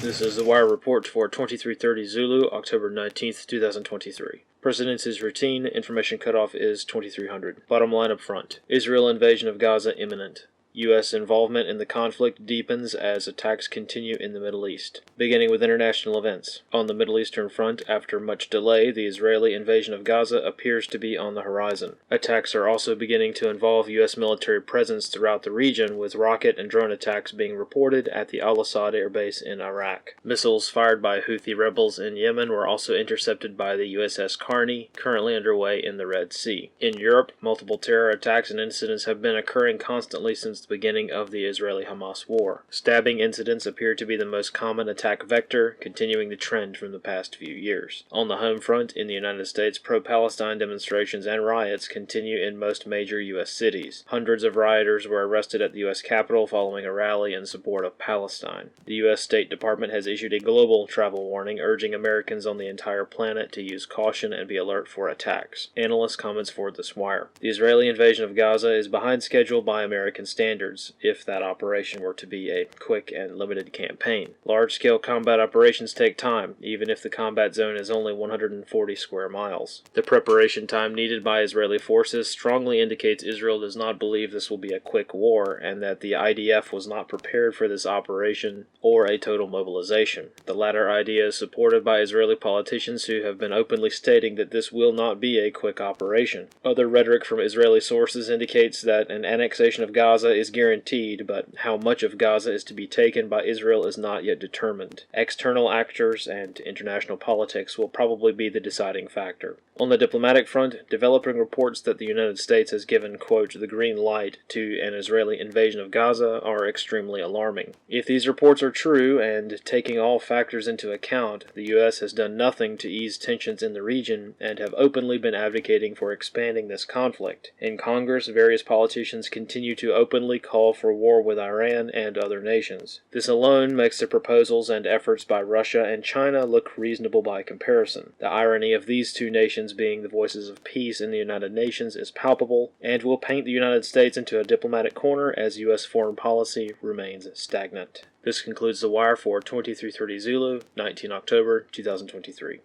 This is the Wire report for 2330 Zulu, October 19th, 2023. Precedence is routine. Information cutoff is 2300. Bottom line up front. Israel invasion of Gaza imminent. U.S. involvement in the conflict deepens as attacks continue in the Middle East. Beginning with international events. On the Middle Eastern front, after much delay, the Israeli invasion of Gaza appears to be on the horizon. Attacks are also beginning to involve U.S. military presence throughout the region, with rocket and drone attacks being reported at the Al-Assad air base in Iraq. Missiles fired by Houthi rebels in Yemen were also intercepted by the USS Carney, currently underway in the Red Sea. In Europe, multiple terror attacks and incidents have been occurring constantly since the beginning of the Israeli-Hamas war. Stabbing incidents appear to be the most common attack vector, continuing the trend from the past few years. On the home front, in the United States, pro-Palestine demonstrations and riots continue in most major U.S. cities. Hundreds of rioters were arrested at the U.S. Capitol following a rally in support of Palestine. The U.S. State Department has issued a global travel warning, urging Americans on the entire planet to use caution and be alert for attacks. Analyst comments for this wire. The Israeli invasion of Gaza is behind schedule by American standards, if that operation were to be a quick and limited campaign. Large-scale combat operations take time, even if the combat zone is only 140 square miles. The preparation time needed by Israeli forces strongly indicates Israel does not believe this will be a quick war, and that the IDF was not prepared for this operation or a total mobilization. The latter idea is supported by Israeli politicians who have been openly stating that this will not be a quick operation. Other rhetoric from Israeli sources indicates that an annexation of Gaza is guaranteed, but how much of Gaza is to be taken by Israel is not yet determined. External actors and international politics will probably be the deciding factor. On the diplomatic front, developing reports that the United States has given, quote, the green light to an Israeli invasion of Gaza are extremely alarming. If these reports are true, and taking all factors into account, the U.S. has done nothing to ease tensions in the region and have openly been advocating for expanding this conflict. In Congress, various politicians continue to openly call for war with Iran and other nations. This alone makes the proposals and efforts by Russia and China look reasonable by comparison. The irony of these two nations being the voices of peace in the United Nations is palpable, and will paint the United States into a diplomatic corner as U.S. foreign policy remains stagnant. This concludes the wire for 2330 Zulu, 19 October 2023.